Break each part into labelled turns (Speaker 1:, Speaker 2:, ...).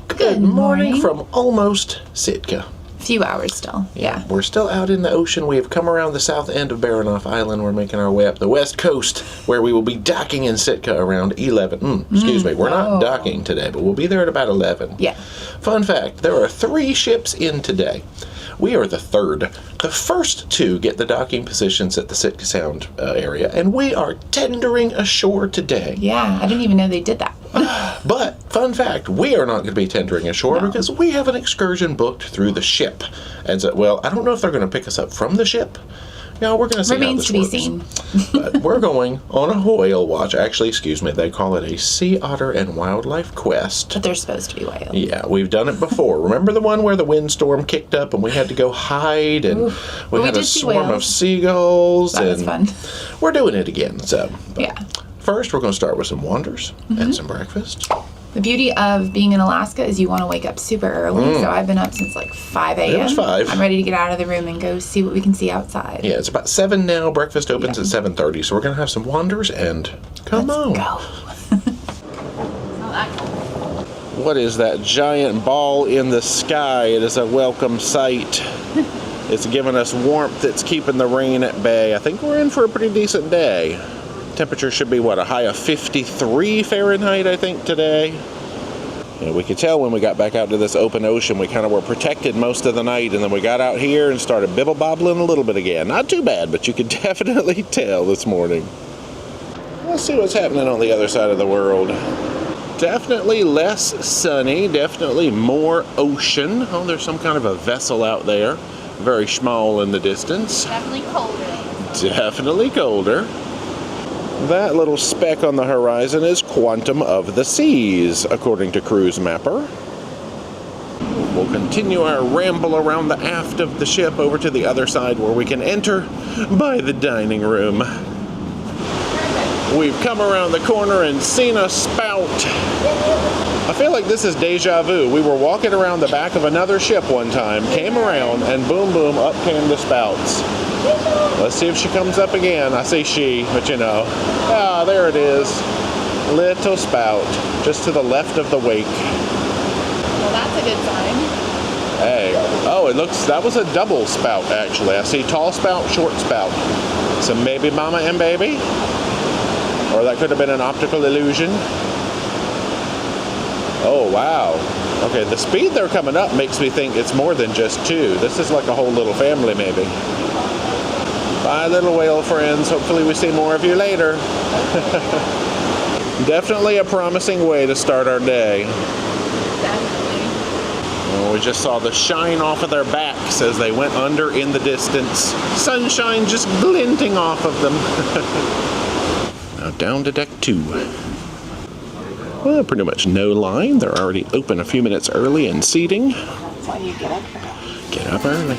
Speaker 1: Good morning from almost Sitka.
Speaker 2: Few hours still, yeah.
Speaker 1: We're still out in the ocean. We have come around the south end of Baranof Island. We're making our way up the west coast, where we will be docking in Sitka around 11. Excuse me, we're not docking today, but we'll be there at about 11.
Speaker 2: Yeah.
Speaker 1: Fun fact, there are 3 ships in today. We are the third. The first 2 get the docking positions at the Sitka Sound area, and we are tendering ashore today.
Speaker 2: Yeah, I didn't even know they did that.
Speaker 1: But, fun fact, we are not going to be tendering ashore because we have an excursion booked through the ship. And so, well, I don't know if they're going to pick us up from the ship. No, we're going to see
Speaker 2: Remains
Speaker 1: how this
Speaker 2: to be
Speaker 1: works.
Speaker 2: seen.
Speaker 1: But we're going on a whale watch. Actually, excuse me, they call it a Sea Otter and Wildlife Quest.
Speaker 2: But they're supposed to be whales.
Speaker 1: Yeah, we've done it before. Remember the one where the windstorm kicked up and we had to go hide and we had a swarm of seagulls?
Speaker 2: That was fun.
Speaker 1: We're doing it again. So,
Speaker 2: yeah.
Speaker 1: First, we're going to start with some wanders and some breakfast.
Speaker 2: The beauty of being in Alaska is you want to wake up super early. So I've been up since like 5 a.m.
Speaker 1: It was 5.
Speaker 2: I'm ready to get out of the room and go see what we can see outside.
Speaker 1: Yeah, it's about 7 now. Breakfast opens at 7:30. So we're going to have some wanders and come on.
Speaker 2: Let's go.
Speaker 1: What is that giant ball in the sky? It is a welcome sight. It's giving us warmth. It's keeping the rain at bay. I think we're in for a pretty decent day. Temperature should be, what, a high of 53 Fahrenheit, I think, today. And we could tell when we got back out to this open ocean, we kind of were protected most of the night, and then we got out here and started bibble-bobbling a little bit again. Not too bad, but you could definitely tell this morning. Let's see what's happening on the other side of the world. Definitely less sunny, definitely more ocean. Oh, there's some kind of a vessel out there. Very small in the distance.
Speaker 2: Definitely colder.
Speaker 1: Definitely colder. That little speck on the horizon is Quantum of the Seas, according to Cruise Mapper. We'll continue our ramble around the aft of the ship over to the other side where we can enter by the dining room. We've come around the corner and seen a spout. I feel like this is deja vu. We were walking around the back of another ship one time, came around, and boom, boom, up came the spouts. Let's see if she comes up again. I say she, but you know. Ah, there it is. Little spout, just to the left of the wake.
Speaker 2: Well, that's a good sign.
Speaker 1: Hey, oh, it looks, that was a double spout, actually. I see tall spout, short spout. So maybe mama and baby? Or that could have been an optical illusion. Oh, wow. Okay, the speed they're coming up makes me think it's more than just 2. This is like a whole little family, maybe. Bye, little whale friends. Hopefully we see more of you later. Definitely a promising way to start our day.
Speaker 2: Definitely.
Speaker 1: Well, we just saw the shine off of their backs as they went under in the distance. Sunshine just glinting off of them. Now down to deck 2. Well, pretty much no line. They're already open a few minutes early and seating.
Speaker 2: That's why you get up early.
Speaker 1: Get up early.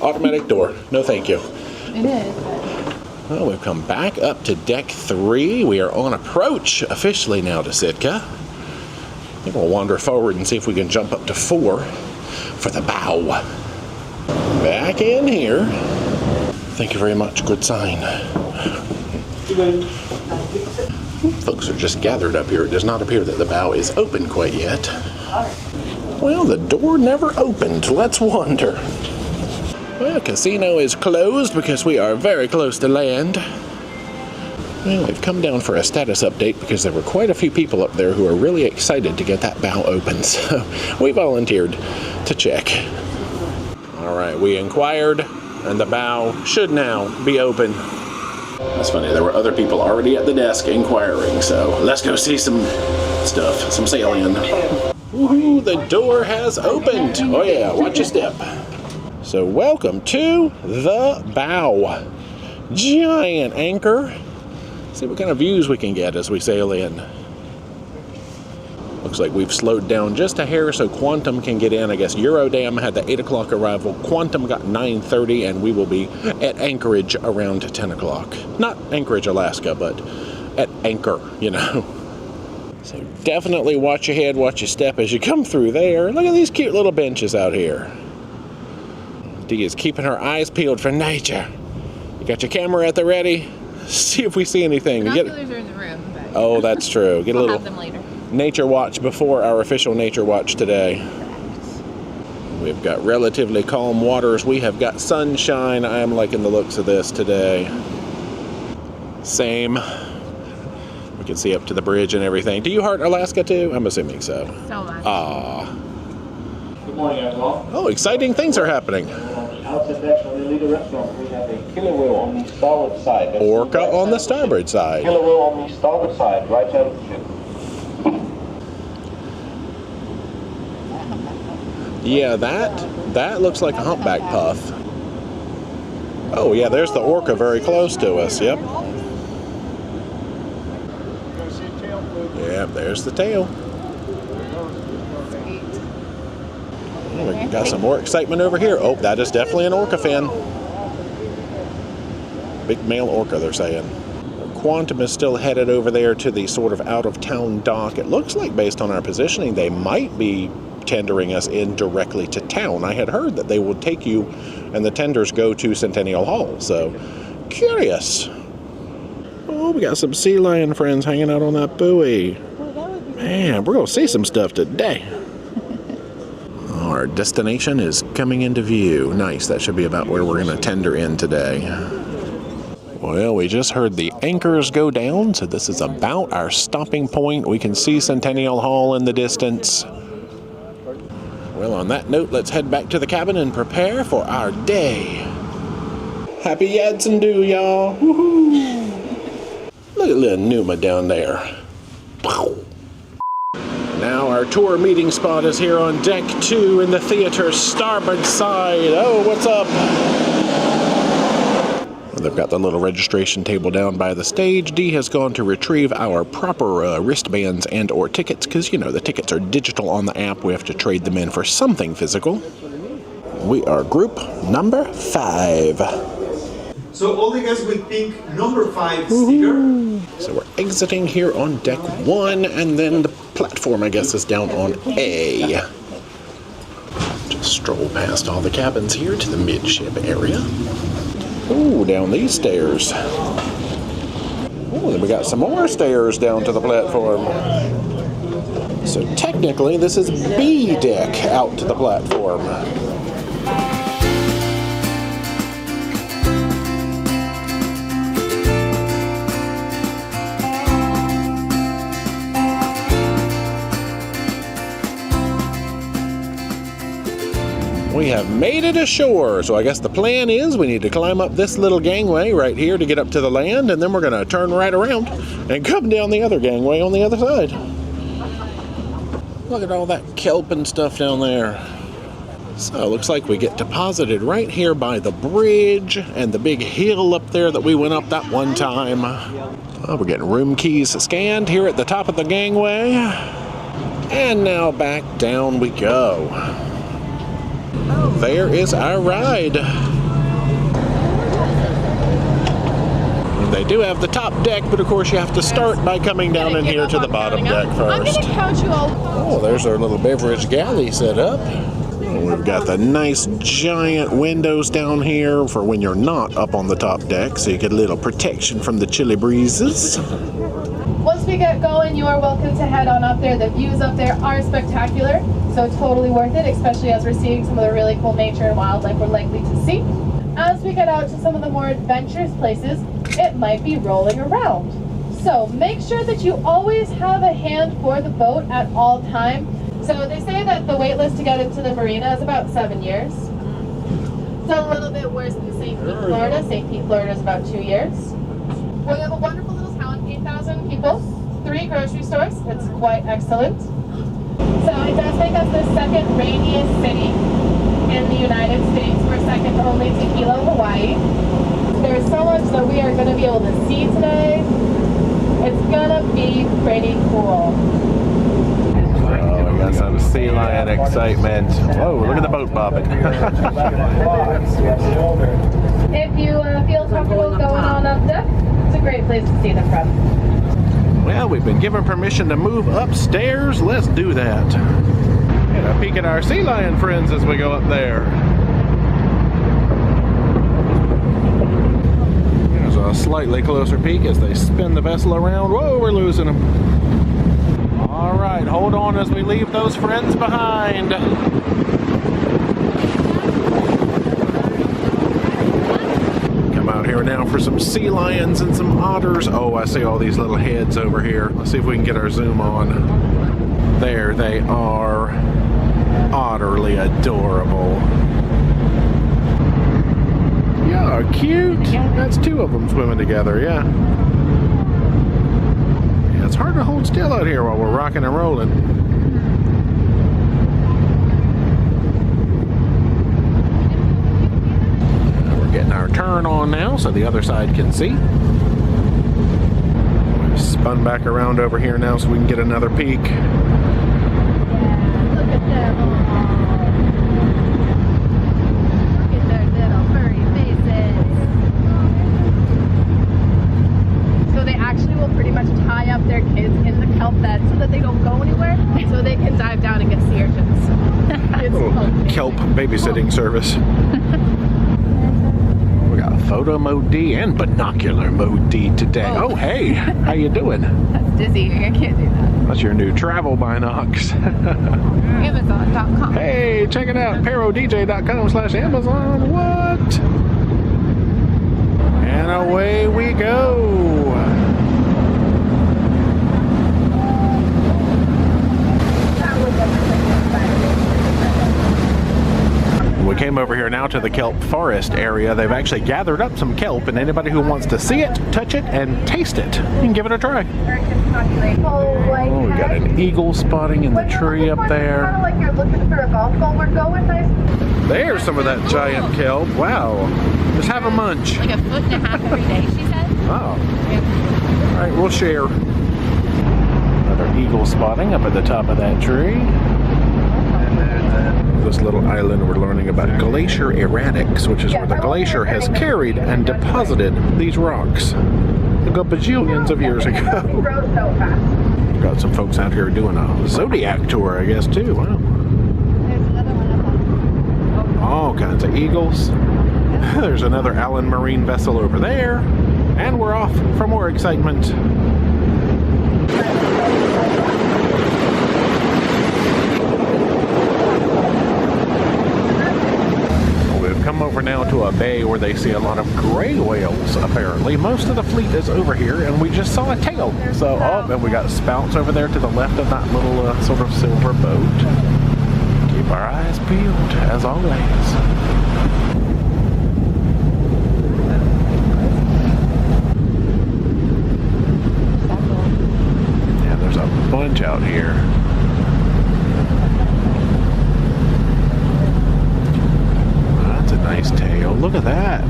Speaker 1: Automatic door. No, thank you.
Speaker 2: It is.
Speaker 1: Well, we've come back up to deck 3. We are on approach officially now to Sitka. I think we'll wander forward and see if we can jump up to 4 for the bow. Back in here. Thank you very much. Good sign. Folks are just gathered up here. It does not appear that the bow is open quite yet. Well, the door never opened. Let's wander. Well, casino is closed because we are very close to land. Well, we've come down for a status update because there were quite a few people up there who are really excited to get that bow open, so we volunteered to check. All right, we inquired, and the bow should now be open. That's funny, there were other people already at the desk inquiring, so let's go see some stuff, some sailing. Woohoo, the door has opened. Oh yeah, watch your step. So welcome to the bow. Giant anchor. See what kind of views we can get as we sail in. Looks like we've slowed down just a hair so Quantum can get in. I guess Eurodam had the 8 o'clock arrival. Quantum got 9:30, and we will be at Anchorage around 10 o'clock. Not Anchorage, Alaska, but at anchor, you know. So definitely watch your head, watch your step as you come through there. Look at these cute little benches out here. Dee is keeping her eyes peeled for nature. You got your camera at the ready? See if we see anything.
Speaker 2: Binoculars are in the room. But
Speaker 1: oh, that's true. Get a
Speaker 2: we'll
Speaker 1: little
Speaker 2: have them later.
Speaker 1: nature watch before our official nature watch today. We've got relatively calm waters. We have got sunshine. I am liking the looks of this today. Same. We can see up to the bridge and everything. Do you heart Alaska too? I'm assuming so.
Speaker 2: So much.
Speaker 1: Ah.
Speaker 3: Good morning, everyone.
Speaker 1: Oh, exciting things are happening.
Speaker 3: Outside deck on the leader restaurant, we have a killer whale on the starboard side. That's
Speaker 1: Orca
Speaker 3: right
Speaker 1: on the
Speaker 3: side.
Speaker 1: starboard side.
Speaker 3: Killer whale on the starboard side, right side of the ship.
Speaker 1: Yeah, that looks like a humpback puff. Oh yeah, there's the orca very close to us. Yep. Yep, there's the tail. Oh, we got some more excitement over here. Oh, that is definitely an orca fin. Big male orca, they're saying. Quantum is still headed over there to the sort of out-of-town dock. It looks like, based on our positioning, they might be tendering us in directly to town. I had heard that they would take you, and the tenders go to Centennial Hall, so curious. Oh, we got some sea lion friends hanging out on that buoy. Man, we're going to see some stuff today. Our destination is coming into view. Nice, that should be about where we're going to tender in today. Well, we just heard the anchors go down, so this is about our stopping point. We can see Centennial Hall in the distance. Well, on that note, let's head back to the cabin and prepare for our day. Happy Yadsendu, y'all. Woohoo! Look at little Numa down there. Now our tour meeting spot is here on deck 2 in the theater's starboard side. Oh, what's up? Well, they've got the little registration table down by the stage. Dee has gone to retrieve our proper wristbands and or tickets, because, you know, the tickets are digital on the app. We have to trade them in for something physical. We are group number 5.
Speaker 4: So all the guys with pink number 5 sticker.
Speaker 1: So we're exiting here on deck 1, and then the platform, I guess, is down on A. Just stroll past all the cabins here to the midship area. Ooh, down these stairs. Oh, then we got some more stairs down to the platform. So technically, this is B deck out to the platform. We have made it ashore, so I guess the plan is we need to climb up this little gangway right here to get up to the land, and then we're going to turn right around and come down the other gangway on the other side. Look at all that kelp and stuff down there. So it looks like we get deposited right here by the bridge and the big hill up there that we went up that one time. Oh, we're getting room keys scanned here at the top of the gangway. And now back down we go. There is our ride. They do have the top deck, but of course you have to start by coming down in here to the bottom deck
Speaker 2: I'm
Speaker 1: first.
Speaker 2: going to count you all.
Speaker 1: Oh, there's our little beverage galley set up. We've got the nice giant windows down here for when you're not up on the top deck, so you get a little protection from the chilly breezes.
Speaker 5: Once we get going, you are welcome to head on up there. The views up there are spectacular, so totally worth it, especially as we're seeing some of the really cool nature and wildlife we're likely to see. As we get out to some of the more adventurous places, it might be rolling around. So make sure that you always have a hand for the boat at all times. So they say that the wait list to get into the marina is about 7 years. It's a little bit worse than St. Pete, Florida. St. Pete, Florida is about 2 years. We have a wonderful little town, 8,000 people, 3 grocery stores. It's quite excellent. So it does make us the second rainiest city in the United States. We're second only to Hilo, Hawaii. There's so much that we are going to be able to see today. It's going to be pretty cool.
Speaker 1: Oh, we got some sea lion excitement. Whoa, look at the boat bobbing.
Speaker 5: If you feel comfortable going on up deck, it's a great place to see them from.
Speaker 1: Well, we've been given permission to move upstairs. Let's do that. Get a peek at our sea lion friends as we go up there. Here's a slightly closer peek as they spin the vessel around. Whoa, we're losing them. All right, hold on as we leave those friends behind. Come out here now for some sea lions and some otters. Oh, I see all these little heads over here. Let's see if we can get our zoom on. There they are. Utterly adorable. Yeah, cute. That's two of them swimming together, yeah. Yeah, it's hard to hold still out here while we're rocking and rolling. We're getting our turn on now so the other side can see. We've spun back around over here now so we can get another peek.
Speaker 5: Look at them all. Look at their little furry faces. So they actually will pretty much tie up their kids in the kelp bed so that they don't go anywhere, so they can dive down and get sea urchins. It's amazing.
Speaker 1: Kelp babysitting service. We got photo mode D and binocular mode D today. Oh, hey, how you doing?
Speaker 2: That's dizzying. I can't do that.
Speaker 1: That's your new travel binocs.
Speaker 2: Amazon.com.
Speaker 1: Hey, check it out. parodj.com/Amazon. What? And away we go. We came over here now to the kelp forest area. They've actually gathered up some kelp, and anybody who wants to see it, touch it, and taste it, you can give it a try. Oh, we got an eagle spotting in the tree up there.
Speaker 5: Kind of like you're looking for a golf ball. We're going nice.
Speaker 1: There's some of that giant kelp. Wow. Just have a munch.
Speaker 2: Like a foot and a half every day, she said.
Speaker 1: Oh. All right, we'll share. Another eagle spotting up at the top of that tree. This little island we're learning about glacier erratics, which is where the glacier has carried and deposited these rocks a bajillions of years ago. Got some folks out here doing a zodiac tour, I guess, too. Wow.
Speaker 5: There's another one up on.
Speaker 1: All kinds of eagles. There's another Allen Marine vessel over there. And we're off for more excitement. Come over now to a bay where they see a lot of gray whales, apparently. Most of the fleet is over here, and we just saw a tail. So, oh, and we got spouts over there to the left of that little sort of silver boat. Keep our eyes peeled, as always. Yeah, there's a bunch out here. Nice tail. Look at that.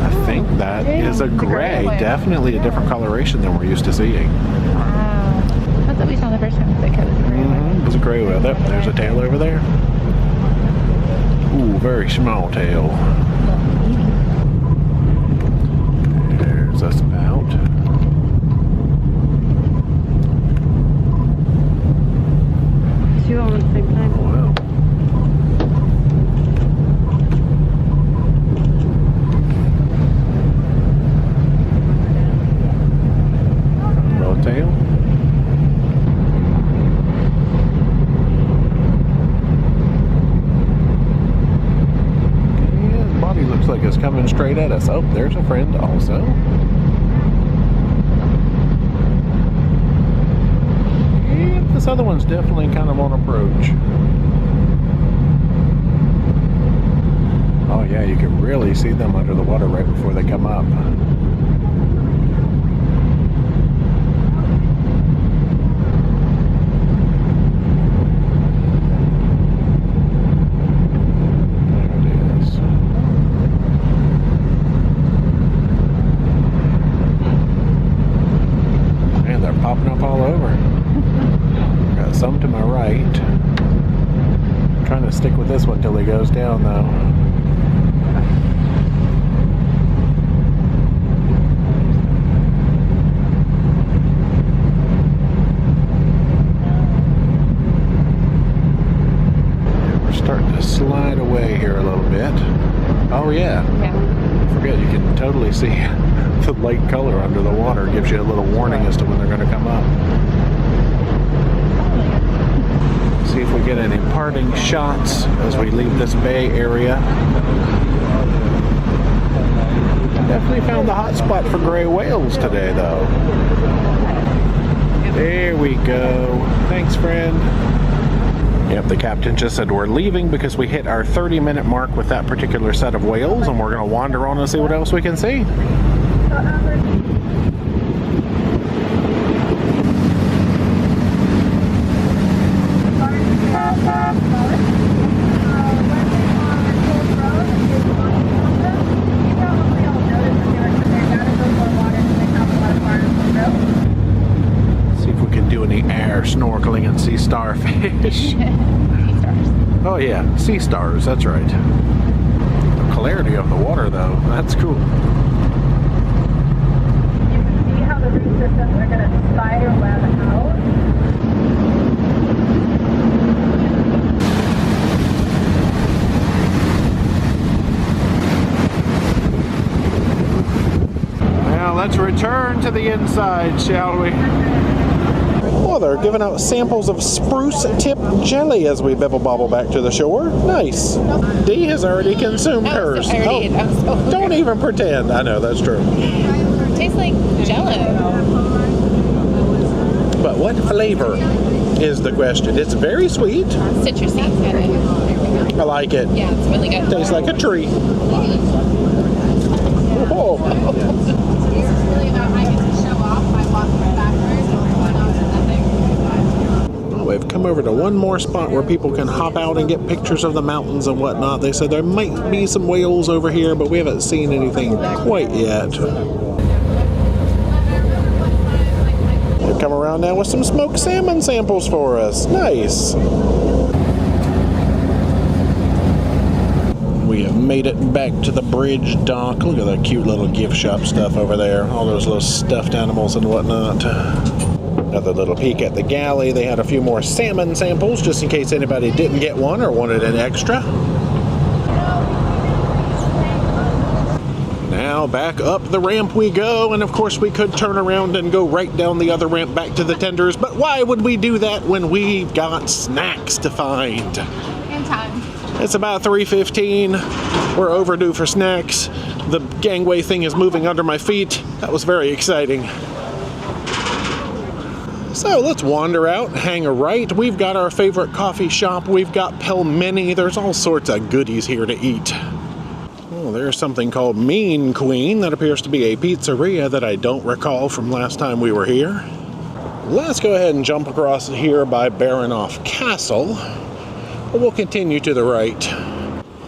Speaker 1: I think that is a gray. Definitely a different coloration than we're used to seeing.
Speaker 2: Wow. That's what we saw the first time. It
Speaker 1: was a gray whale. Yep, there's a tail over there. Ooh, very small tail. There's a spout.
Speaker 5: Two all at the same time.
Speaker 1: Wow. Tail. Yeah, the body looks like it's coming straight at us. Oh, there's a friend also. Yeah, this other one's definitely kind of on approach. Oh yeah, you can really see them under the water right before they come up. Popping up all over. Got some to my right. I'm trying to stick with this one till he goes down though. yeah.
Speaker 2: Yeah.
Speaker 1: Forget, you can totally see the light color under the water. It gives you a little warning as to when they're going to come up. See if we get any parting shots as we leave this bay area. Definitely found the hot spot for gray whales today, though. There we go. Thanks, friend. Yep, the captain just said we're leaving because we hit our 30-minute mark with that particular set of whales, and we're going to wander on and see what else we can see. Snorkeling and see starfish.
Speaker 2: Sea stars.
Speaker 1: Oh yeah, sea stars, that's right. The clarity of the water though, that's cool.
Speaker 5: You can see how the root systems are going to spider web out.
Speaker 1: Now let's return to the inside, shall we? Oh, they're giving out samples of spruce tip jelly as we bibble bobble back to the shore. Nice. Dee has already consumed hers.
Speaker 2: I already ate. I'm so hungry.
Speaker 1: Don't even pretend. I know, that's true.
Speaker 2: It tastes like Jello.
Speaker 1: But what flavor is the question? It's very sweet.
Speaker 2: Citrusy.
Speaker 1: I like it.
Speaker 2: Yeah, it's really good.
Speaker 1: Tastes like a tree. Oh.
Speaker 5: It's really about I get to show off my walking backwards or going on to nothing.
Speaker 1: We've come over to one more spot where people can hop out and get pictures of the mountains and whatnot. They said there might be some whales over here, but we haven't seen anything quite yet. They've come around now with some smoked salmon samples for us. Nice. We have made it back to the bridge dock. Look at that cute little gift shop stuff over there. All those little stuffed animals and whatnot. Another little peek at the galley. They had a few more salmon samples just in case anybody didn't get one or wanted an extra. Now back up the ramp we go, and of course we could turn around and go right down the other ramp back to the tenders, but why would we do that when we've got snacks to find?
Speaker 5: In time.
Speaker 1: It's about 3:15. We're overdue for snacks. The gangway thing is moving under my feet. That was very exciting. So let's wander out, hang a right. We've got our favorite coffee shop. We've got pelmeni. There's all sorts of goodies here to eat. Oh, there's something called Mean Queen. That appears to be a pizzeria that I don't recall from last time we were here. Let's go ahead and jump across here by Baranoff Castle. We'll continue to the right.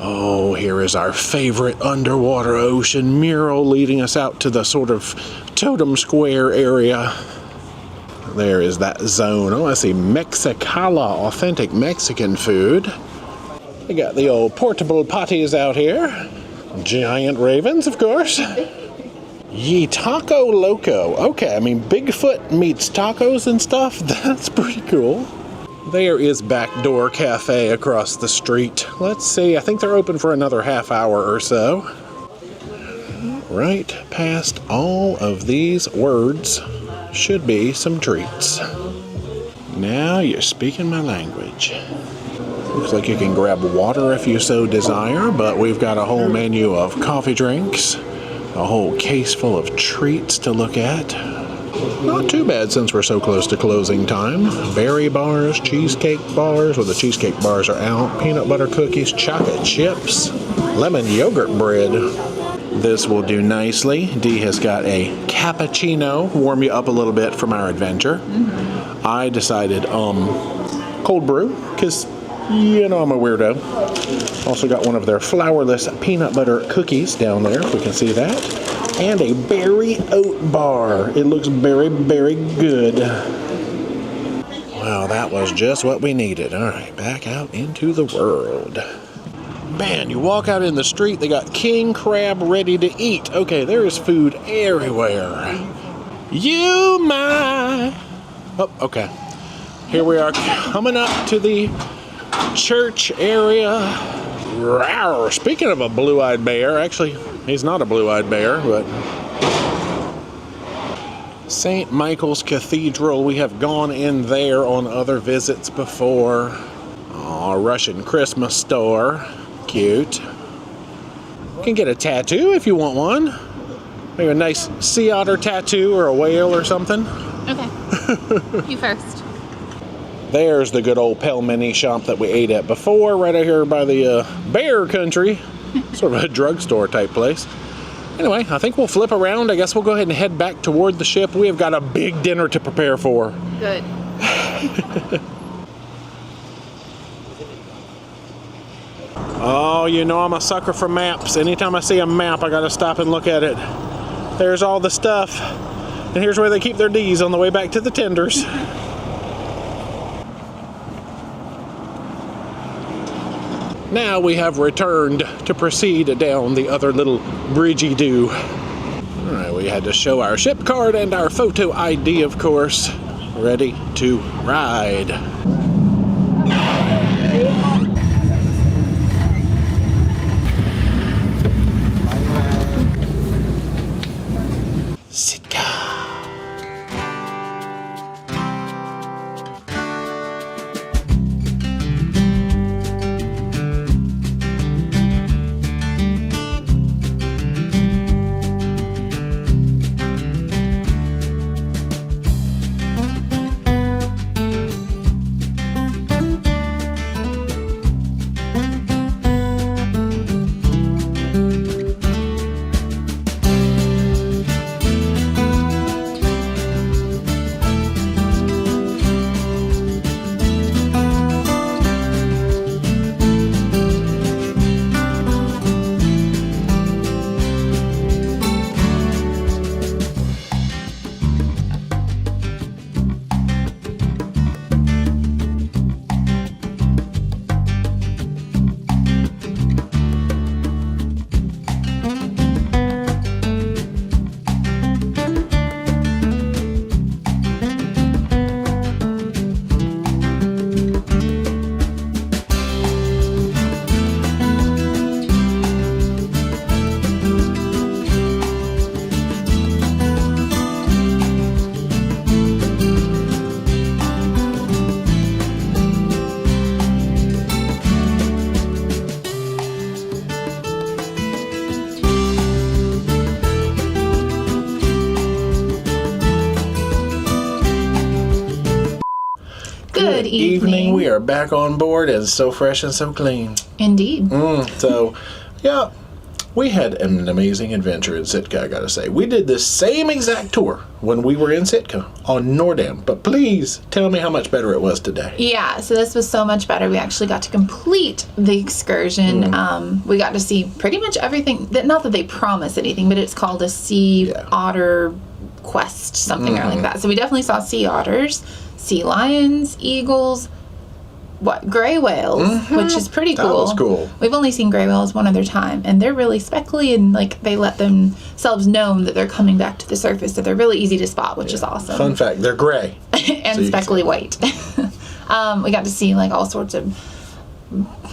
Speaker 1: Oh, here is our favorite underwater ocean mural leading us out to the sort of totem square area. There is that zone. Oh, I see Mexicala, authentic Mexican food. We got the old portable potties out here. Giant ravens, of course. Ye Taco Loco. Okay, I mean, Bigfoot meets tacos and stuff. That's pretty cool. There is Backdoor Cafe across the street. Let's see, I think they're open for another half hour or so. Right past all of these words should be some treats. Now you're speaking my language. Looks like you can grab water if you so desire, but we've got a whole menu of coffee drinks, a whole case full of treats to look at. Not too bad since we're so close to closing time. Berry bars, cheesecake bars, well the cheesecake bars are out, peanut butter cookies, chocolate chips, lemon yogurt bread. This will do nicely. Dee has got a cappuccino, warm you up a little bit from our adventure. Mm-hmm. I decided cold brew, because you know I'm a weirdo. Also got one of their flourless peanut butter cookies down there, if we can see that. And a berry oat bar. It looks very, very good. Wow, that was just what we needed. All right, back out into the world. Man, you walk out in the street, they got king crab ready to eat. Okay, there is food everywhere. Oh, okay. Here we are coming up to the church area. Rawr. Speaking of a blue-eyed bear, actually, he's not a blue-eyed bear, but St. Michael's Cathedral. We have gone in there on other visits before. Aw, Russian Christmas store. Cute. You can get a tattoo if you want one. Maybe a nice sea otter tattoo or a whale or something.
Speaker 2: Okay. You first.
Speaker 1: There's the good old Pelmini shop that we ate at before, right out here by the bear country. Sort of a drugstore type place. Anyway, I think we'll flip around. I guess we'll go ahead and head back toward the ship. We have got a big dinner to prepare for.
Speaker 2: Good.
Speaker 1: Oh, you know I'm a sucker for maps. Anytime I see a map, I gotta stop and look at it. There's all the stuff. And here's where they keep their D's on the way back to the tenders. Now we have returned to proceed down the other little bridgey-do. Alright, we had to show our ship card and our photo ID, of course. Ready to ride. Sitka.
Speaker 2: Good evening.
Speaker 1: We are back on board and so fresh and so clean.
Speaker 2: Indeed.
Speaker 1: So, yeah, we had an amazing adventure in Sitka, I gotta say. We did the same exact tour when we were in Sitka on Noordam, but please tell me how much better it was today.
Speaker 2: Yeah, so this was so much better. We actually got to complete the excursion. We got to see pretty much everything. Not that they promise anything, but it's called a Sea Otter Quest, something or like that. So we definitely saw sea otters, sea lions, eagles, gray whales, which is pretty cool.
Speaker 1: That was cool.
Speaker 2: We've only seen gray whales one other time, and they're really speckly, and like they let themselves know that they're coming back to the surface, so they're really easy to spot, which is awesome.
Speaker 1: Fun fact, they're gray.
Speaker 2: And so speckly white. We got to see like all sorts of,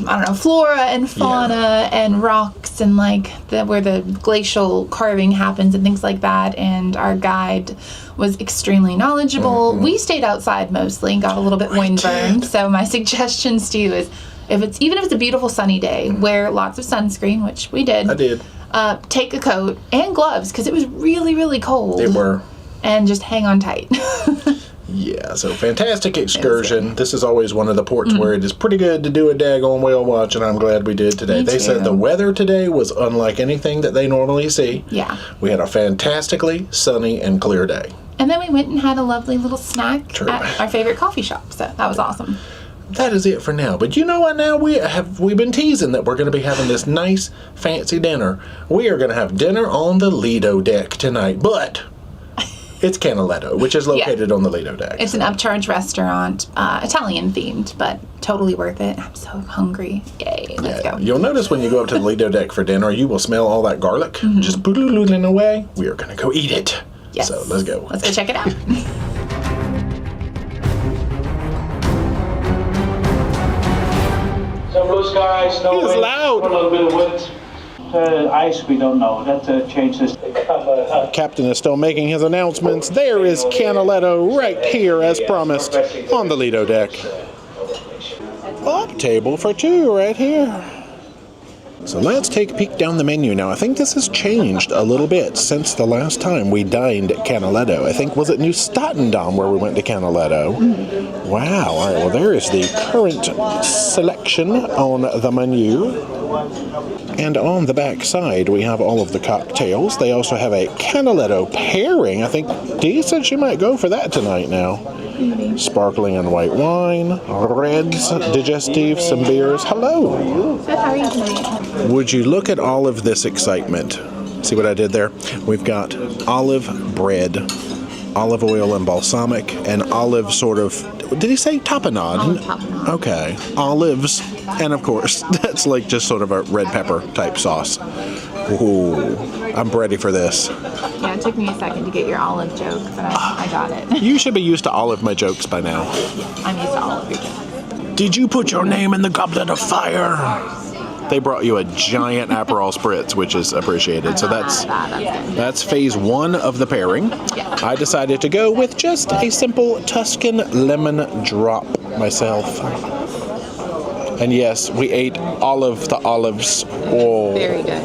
Speaker 2: I don't know, flora and fauna and rocks and like where the glacial carving happens and things like that. And our guide was extremely knowledgeable. We stayed outside mostly and got a little bit windburned. So my suggestions to you is, even if it's a beautiful sunny day, wear lots of sunscreen, which we did.
Speaker 1: I did.
Speaker 2: Take a coat and gloves because it was really, really cold.
Speaker 1: They were.
Speaker 2: And just hang on tight.
Speaker 1: Yeah, so fantastic excursion. This is always one of the ports where it is pretty good to do a daggone whale watch, and I'm glad we did today. They said the weather today was unlike anything that they normally see.
Speaker 2: Yeah.
Speaker 1: We had a fantastically sunny and clear day.
Speaker 2: And then we went and had a lovely little snack at our favorite coffee shop, so that was awesome.
Speaker 1: That is it for now. But you know what now? We've been teasing that we're going to be having this nice, fancy dinner. We are going to have dinner on the Lido deck tonight, but it's Canaletto, which is located on the Lido deck.
Speaker 2: It's an upcharge restaurant, Italian themed, but totally worth it. I'm so hungry. Yay, let's go.
Speaker 1: You'll notice when you go up to the Lido deck for dinner, you will smell all that garlic just boodling away. We are going to go eat it.
Speaker 2: Yes.
Speaker 1: So let's go.
Speaker 2: Let's go check it out.
Speaker 3: Some blue skies, no
Speaker 1: He is
Speaker 3: wind,
Speaker 1: loud.
Speaker 3: a little bit of wind. Ice, we don't know. That changes.
Speaker 1: Captain is still making his announcements. There is Canaletto right here as promised on the Lido deck. Up table for two right here. So let's take a peek down the menu now. I think this has changed a little bit since the last time we dined at Canaletto. I think, was it New Statendam where we went to Canaletto? Wow. All right, well, there is the current selection on the menu. And on the back side, we have all of the cocktails. They also have a Canaletto pairing. I think Dee said she might go for that tonight now. Sparkling and white wine, reds, digestive, some beers. Hello.
Speaker 2: So how are you tonight?
Speaker 1: Would you look at all of this excitement? See what I did there? We've got olive bread, olive oil and balsamic, and olive sort of, did he say tapenade?
Speaker 2: Olive tapenade.
Speaker 1: Okay. Olives, and of course, that's like just sort of a red pepper type sauce. Ooh, I'm ready for this.
Speaker 2: Yeah, it took me a second to get your olive joke, but I got it.
Speaker 1: You should be used to all of my jokes by now.
Speaker 2: I'm used to all of your jokes.
Speaker 1: Did you put your name in the goblet of fire? They brought you a giant Aperol Spritz, which is appreciated. So that's phase one of the pairing.
Speaker 2: Yeah.
Speaker 1: I decided to go with just a simple Tuscan lemon drop myself. And yes, we ate all of the olives. Oh.
Speaker 2: Very good.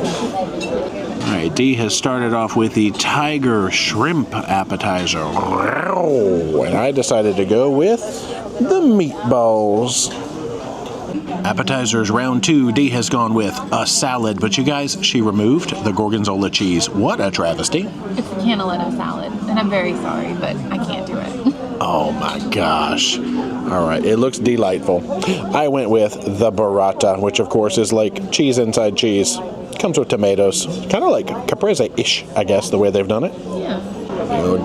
Speaker 1: All right, Dee has started off with the tiger shrimp appetizer. And I decided to go with the meatballs. Appetizers round two, Dee has gone with a salad, but you guys, she removed the gorgonzola cheese. What a travesty.
Speaker 2: It's the Canaletto salad, and I'm very sorry, but I can't do it.
Speaker 1: Oh my gosh. All right, it looks delightful. I went with the burrata, which of course is like cheese inside cheese. Comes with tomatoes. Kind of like caprese-ish, I guess, the way they've done it.
Speaker 2: Yeah.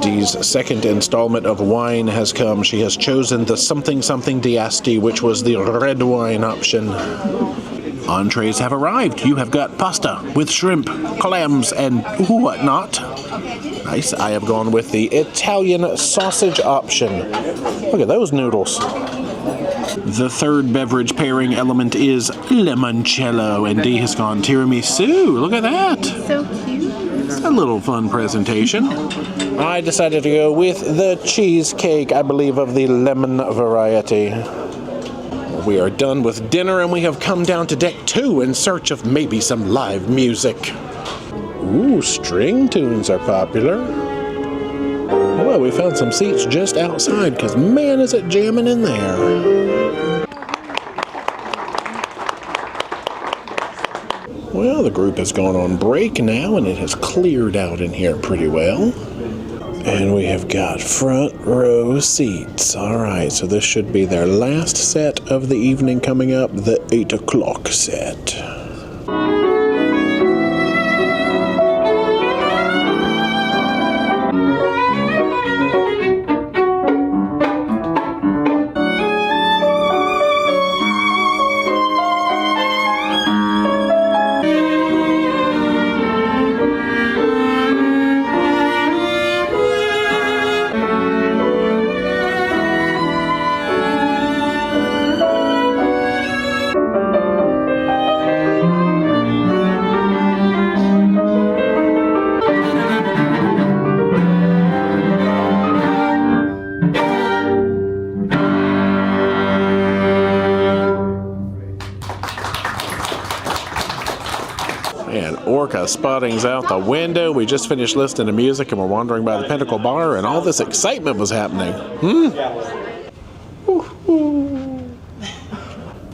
Speaker 1: Dee's second installment of wine has come. She has chosen the something d'Asti, which was the red wine option. Entrees have arrived. You have got pasta with shrimp, clams, and whatnot. Nice. I have gone with the Italian sausage option. Look at those noodles. The third beverage pairing element is limoncello, and Dee has gone tiramisu. Look at that.
Speaker 2: So cute.
Speaker 1: It's a little fun presentation. I decided to go with the cheesecake, I believe of the lemon variety. We are done with dinner and we have come down to deck 2 in search of maybe some live music. Ooh, string tunes are popular. Well, we found some seats just outside because man is it jamming in there. Well, the group has gone on break now and it has cleared out in here pretty well. And we have got front row seats. All right, so this should be their last set of the evening coming up, the 8 o'clock set. Spotting's out the window. We just finished listening to music and we're wandering by the Pinnacle Bar and all this excitement was happening.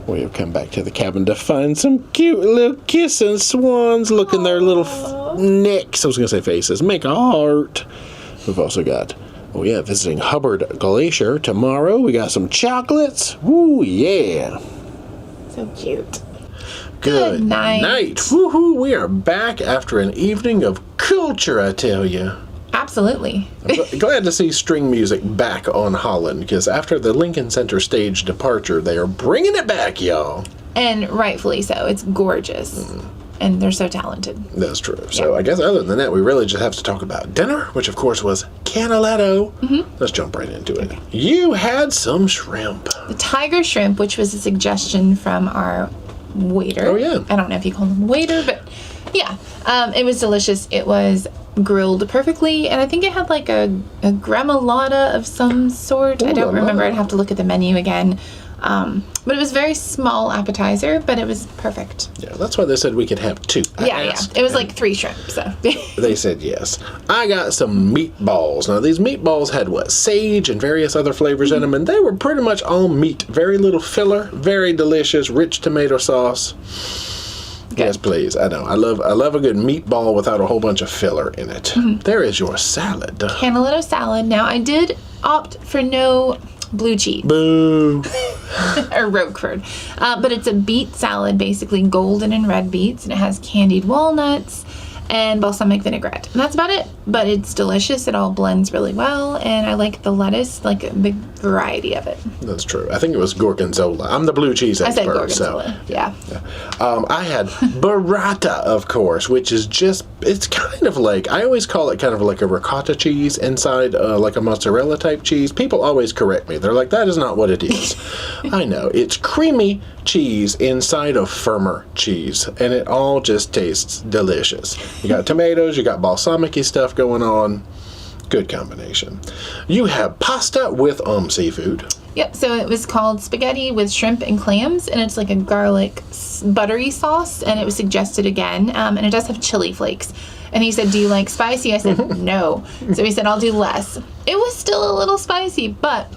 Speaker 1: We have come back to the cabin to find some cute little kissing swans looking their little necks. I was going to say faces. Make a heart. We've also got, visiting Hubbard Glacier tomorrow. We got some chocolates. Woo, yeah.
Speaker 2: So cute.
Speaker 1: Good night. Woohoo, we are back after an evening of culture, I tell you.
Speaker 2: Absolutely.
Speaker 1: I'm glad to see string music back on Holland, because after the Lincoln Center stage departure, they are bringing it back, y'all.
Speaker 2: And rightfully so. It's gorgeous. And they're so talented.
Speaker 1: That's true. So I guess other than that, we really just have to talk about dinner, which of course was Canaletto. Let's jump right into it. You had some shrimp.
Speaker 2: The tiger shrimp, which was a suggestion from our waiter.
Speaker 1: Oh, yeah.
Speaker 2: I don't know if you call them waiter, but yeah. It was delicious. It was grilled perfectly, and I think it had like a gremolata of some sort. I don't remember. I'd have to look at the menu again. But it was a very small appetizer, but it was perfect.
Speaker 1: Yeah, that's why they said we could have 2.
Speaker 2: Yeah. It was like 3 shrimp, so.
Speaker 1: They said yes. I got some meatballs. Now, these meatballs had, sage and various other flavors in them, and they were pretty much all meat. Very little filler, very delicious, rich tomato sauce. Good. Yes, please. I know. I love a good meatball without a whole bunch of filler in it. Mm-hmm. There is your salad.
Speaker 2: Canaletto salad. Now, I did opt for no blue cheese.
Speaker 1: Boo.
Speaker 2: Or Roquefort. But it's a beet salad, basically golden and red beets, and it has candied walnuts and balsamic vinaigrette. And that's about it. But it's delicious. It all blends really well, and I like the lettuce, like a big variety of it.
Speaker 1: That's true. I think it was gorgonzola. I'm the blue cheese expert.
Speaker 2: I said gorgonzola.
Speaker 1: So.
Speaker 2: Yeah.
Speaker 1: I had burrata, of course, which is just, it's kind of like, I always call it kind of like a ricotta cheese inside like a mozzarella type cheese. People always correct me. They're like, that is not what it is. I know. It's creamy cheese inside of firmer cheese, and it all just tastes delicious. You got tomatoes, you got balsamic-y stuff going on. Good combination. You have pasta with seafood.
Speaker 2: Yep, so it was called spaghetti with shrimp and clams, and it's like a garlic buttery sauce, and it was suggested again, and it does have chili flakes. And he said, do you like spicy? I said, no. So he said, I'll do less. It was still a little spicy, but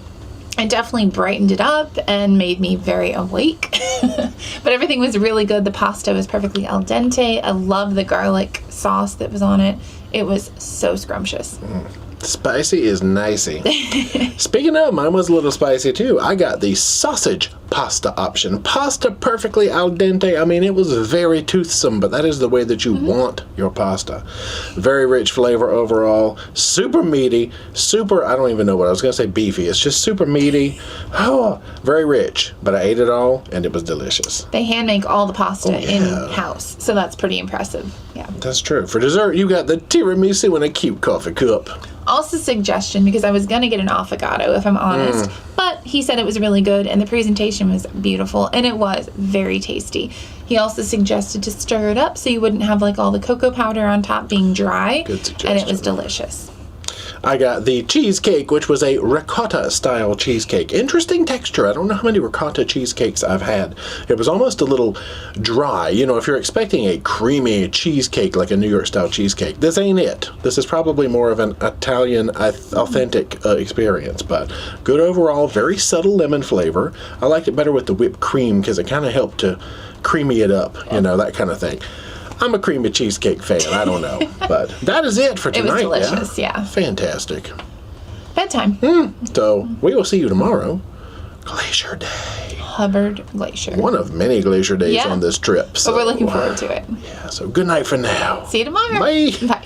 Speaker 2: it definitely brightened it up and made me very awake. But everything was really good. The pasta was perfectly al dente. I love the garlic sauce that was on it. It was so scrumptious.
Speaker 1: Spicy is nicey. Speaking of, mine was a little spicy too. I got the sausage pasta option. Pasta perfectly al dente. I mean, it was very toothsome, but that is the way that you want your pasta. Very rich flavor overall. Super meaty. Super, I don't even know what I was going to say, beefy. It's just super meaty. Oh, very rich. But I ate it all, and it was delicious.
Speaker 2: They hand make all the pasta in-house, so that's pretty impressive. Yeah.
Speaker 1: That's true. For dessert, you got the tiramisu in a cute coffee cup.
Speaker 2: Also suggestion, because I was going to get an affogato, if I'm honest, but he said it was really good, and the presentation was beautiful, and it was very tasty. He also suggested to stir it up so you wouldn't have like all the cocoa powder on top being dry.
Speaker 1: Good suggestion.
Speaker 2: And it was delicious.
Speaker 1: I got the cheesecake, which was a ricotta-style cheesecake. Interesting texture. I don't know how many ricotta cheesecakes I've had. It was almost a little dry. You know, if you're expecting a creamy cheesecake like a New York-style cheesecake, this ain't it. This is probably more of an Italian authentic experience, but good overall. Very subtle lemon flavor. I liked it better with the whipped cream because it kind of helped to creamy it up, you know, that kind of thing. I'm a creamy cheesecake fan. I don't know. But that is it for tonight.
Speaker 2: It was delicious, yeah.
Speaker 1: Fantastic.
Speaker 2: Bedtime.
Speaker 1: So we will see you tomorrow. Glacier Day.
Speaker 2: Hubbard Glacier.
Speaker 1: One of many glacier days on this trip. So
Speaker 2: But we're looking forward to it.
Speaker 1: Yeah, so good night for now.
Speaker 2: See you tomorrow.
Speaker 1: Bye.
Speaker 2: Bye.